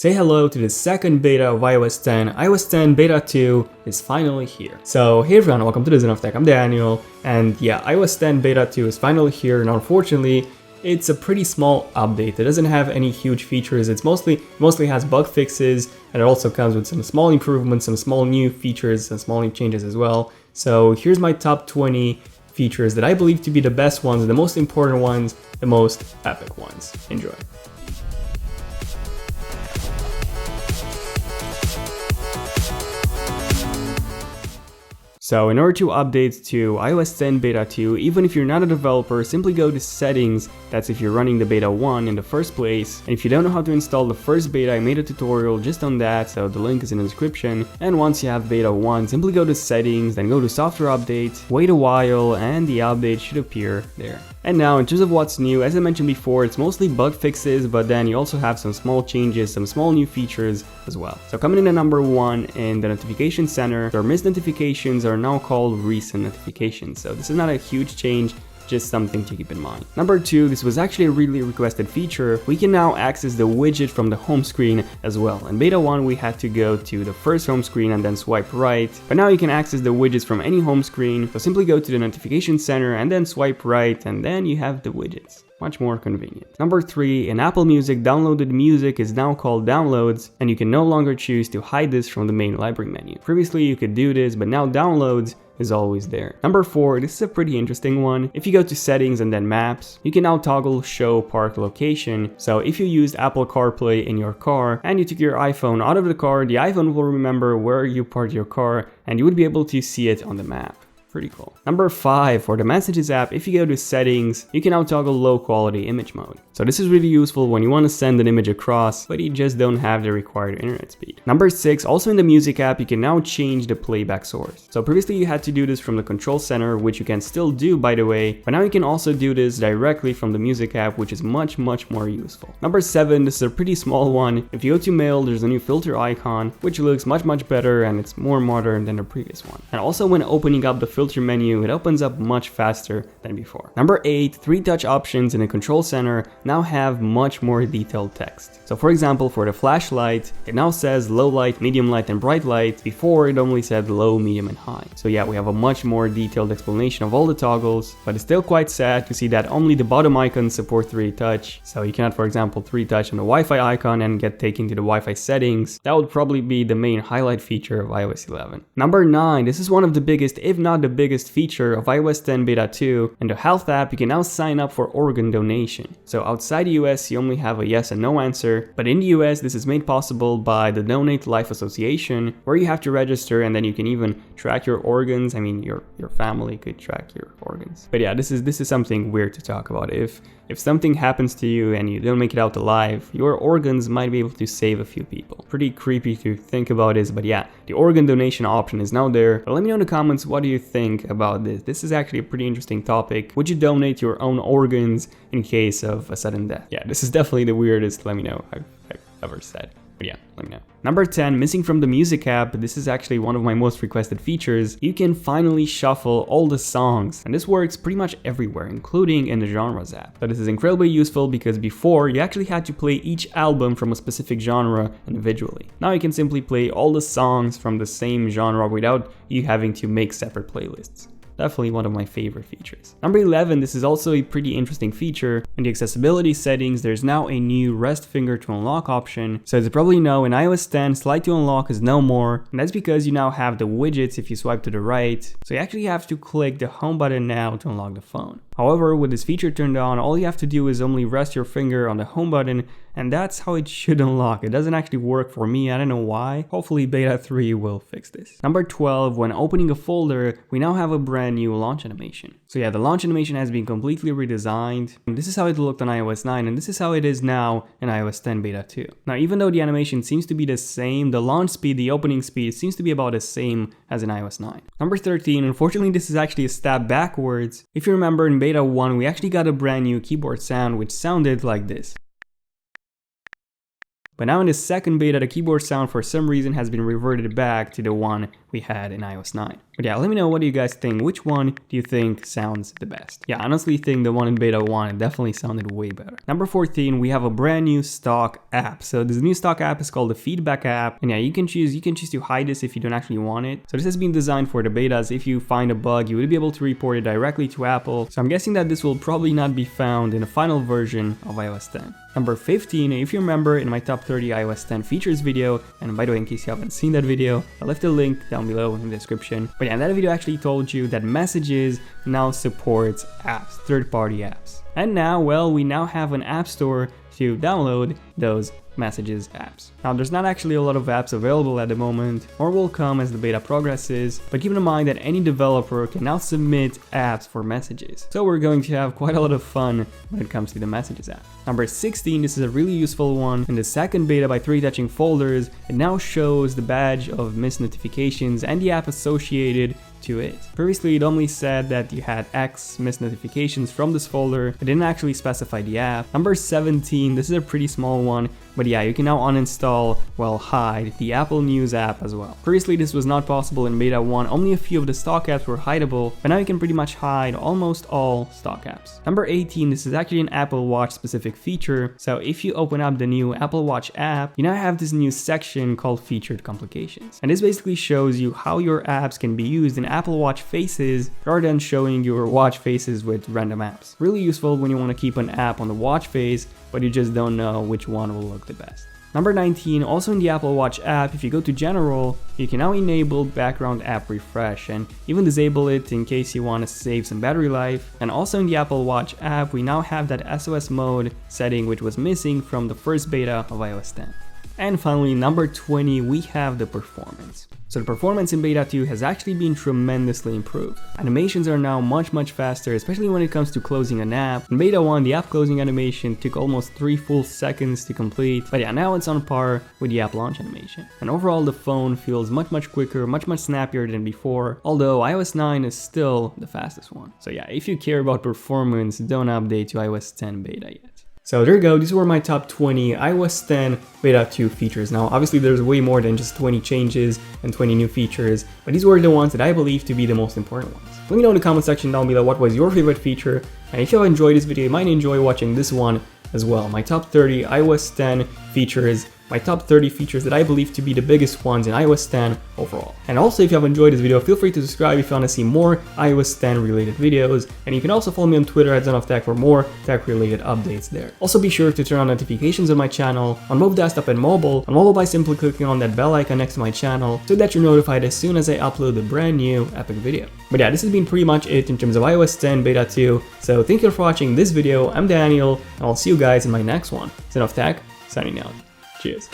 Say hello to the second beta of iOS 10. iOS 10 Beta 2 is finally here. So hey everyone, welcome to the Zen of Tech. I'm Daniel, and yeah, iOS 10 Beta 2 is finally here, and unfortunately, it's a pretty small update. It doesn't have any huge features. It's mostly has bug fixes, and it also comes with some small improvements, some small new features, and small new changes as well. So here's my top 20 features that I believe to be the best ones, the most important ones, the most epic ones. Enjoy. So in order to update to iOS 10 Beta 2, even if you're not a developer, simply go to Settings. That's if you're running the Beta 1 in the first place. And if you don't know how to install the first beta, I made a tutorial just on that, so the link is in the description. And once you have Beta 1, simply go to Settings, then go to Software Update, wait a while, and the update should appear there. And now, in terms of what's new, as I mentioned before, it's mostly bug fixes, but then you also have some small changes, some small new features as well. So coming in at number 1 in the notification center, your missed notifications are now called recent notifications. So this is not a huge change, just something to keep in mind. Number 2, this was actually a really requested feature. We can now access the widget from the home screen as well. In Beta 1, we had to go to the first home screen and then swipe right. But now you can access the widgets from any home screen. So simply go to the notification center and then swipe right, and then you have the widgets. Much more convenient. Number 3, in Apple Music, downloaded music is now called Downloads, and you can no longer choose to hide this from the main library menu. Previously you could do this, but now Downloads is always there. Number 4, this is a pretty interesting one. If you go to Settings and then Maps, you can now toggle Show Park Location. So if you used Apple CarPlay in your car and you took your iPhone out of the car, the iPhone will remember where you parked your car and you would be able to see it on the map. Pretty cool. Number 5, for the Messages app, if you go to Settings, you can now toggle low quality image mode. So this is really useful when you want to send an image across, but you just don't have the required internet speed. Number 6, also in the Music app, you can now change the playback source. So previously you had to do this from the control center, which you can still do by the way, but now you can also do this directly from the Music app, which is much more useful. Number 7, this is a pretty small one. If you go to Mail, there's a new filter icon, which looks much better and it's more modern than the previous one. And also when opening up the filter menu, it opens up much faster than before. Number 8, 3 touch options in the control center now have much more detailed text. So for example, for the flashlight, it now says low light, medium light, and bright light. Before it only said low, medium, and high. So yeah, we have a much more detailed explanation of all the toggles, but it's still quite sad to see that only the bottom icons support 3 touch. So you cannot, for example, 3 touch on the Wi-Fi icon and get taken to the Wi-Fi settings. That would probably be the main highlight feature of iOS 11. Number 9, this is one of the biggest, if not the biggest feature of iOS 10 Beta 2. In the Health app, you can now sign up for organ donation. So outside the US, you only have a yes and no answer, but in the US, this is made possible by the Donate Life Association, where you have to register and then you can even track your organs. I mean, your family could track your organs. But yeah, this is something weird to talk about. If something happens to you and you don't make it out alive, your organs might be able to save a few people. Pretty creepy to think about this, but yeah, the organ donation option is now there. But let me know in the comments, what do you think about this? This is actually a pretty interesting topic. Would you donate your own organs in case of a sudden death? Yeah, this is definitely the weirdest, let me know, I've ever said. But yeah, let me know. Number 10, missing from the Music app, this is actually one of my most requested features. You can finally shuffle all the songs, and this works pretty much everywhere, including in the Genres app. So this is incredibly useful because before, you actually had to play each album from a specific genre individually. Now you can simply play all the songs from the same genre without you having to make separate playlists. Definitely one of my favorite features. Number 11, this is also a pretty interesting feature. In the accessibility settings, there's now a new rest finger to unlock option. So as you probably know, in iOS 10, slide to unlock is no more, and that's because you now have the widgets if you swipe to the right. So you actually have to click the home button now to unlock the phone. However, with this feature turned on, all you have to do is only rest your finger on the home button, and that's how it should unlock. It doesn't actually work for me, I don't know why. Hopefully Beta 3 will fix this. Number 12, when opening a folder, we now have a brand new launch animation. So yeah, the launch animation has been completely redesigned. And this is how it looked on iOS 9, and this is how it is now in iOS 10 Beta 2. Now, even though the animation seems to be the same, the launch speed, the opening speed seems to be about the same as in iOS 9. Number 13, unfortunately this is actually a step backwards. If you remember in Beta 1, we actually got a brand new keyboard sound which sounded like this. But now in the second beta, the keyboard sound for some reason has been reverted back to the one we had in iOS 9. But yeah, let me know what do you guys think. Which one do you think sounds the best? Yeah, I honestly think the one in beta 1 definitely sounded way better. Number 14, we have a brand new stock app. So this new stock app is called the Feedback app. And yeah, you can choose to hide this if you don't actually want it. So this has been designed for the betas. If you find a bug, you would be able to report it directly to Apple. So I'm guessing that this will probably not be found in the final version of iOS 10. Number 15, if you remember in my top 30 iOS 10 features video, and by the way, in case you haven't seen that video, I left a link down below in the description. But yeah, that video actually told you that Messages now supports apps, third-party apps. And now, well, we now have an app store to download those Messages apps. Now, there's not actually a lot of apps available at the moment, or will come as the beta progresses, but keep in mind that any developer can now submit apps for Messages. So we're going to have quite a lot of fun when it comes to the Messages app. Number 16, this is a really useful one. In the second beta by 3 touching folders, it now shows the badge of missed notifications and the app associated to it. Previously, it only said that you had X missed notifications from this folder. It didn't actually specify the app. Number 17, this is a pretty small one, but yeah, you can now uninstall, well, hide the Apple News app as well. Previously, this was not possible in beta 1. Only a few of the stock apps were hideable, but now you can pretty much hide almost all stock apps. Number 18, this is actually an Apple Watch specific feature. So if you open up the new Apple Watch app, you now have this new section called Featured Complications. And this basically shows you how your apps can be used in Apple Watch faces rather than showing your watch faces with random apps. Really useful when you want to keep an app on the watch face, but you just don't know which one will look the best. Number 19, also in the Apple Watch app, if you go to General, you can now enable background app refresh and even disable it in case you want to save some battery life. And also in the Apple Watch app, we now have that SOS mode setting which was missing from the first beta of iOS 10. And finally, number 20, we have the performance. So the performance in beta 2 has actually been tremendously improved. Animations are now much faster, especially when it comes to closing an app. In beta 1, the app closing animation took almost 3 full seconds to complete, but yeah, now it's on par with the app launch animation. And overall, the phone feels much quicker, much snappier than before, although iOS 9 is still the fastest one. So yeah, if you care about performance, don't update to iOS 10 beta yet. So there you go, these were my top 20 iOS 10 beta 2 features. Now obviously there's way more than just 20 changes and 20 new features, but these were the ones that I believe to be the most important ones. Let me know in the comment section down below what was your favorite feature, and if you have enjoyed this video, you might enjoy watching this one as well. My top 30 iOS 10 features, my top 30 features that I believe to be the biggest ones in iOS 10 overall. And also, if you have enjoyed this video, feel free to subscribe if you want to see more iOS 10 related videos. And you can also follow me on Twitter at ZonOfTech for more tech related updates there. Also be sure to turn on notifications on my channel on both desktop and mobile. On mobile by simply clicking on that bell icon next to my channel so that you're notified as soon as I upload a brand new epic video. But yeah, this has been pretty much it in terms of iOS 10 beta 2. So thank you for watching this video. I'm Daniel, and I'll see you guys in my next one. ZonOfTech, signing out. Cheers.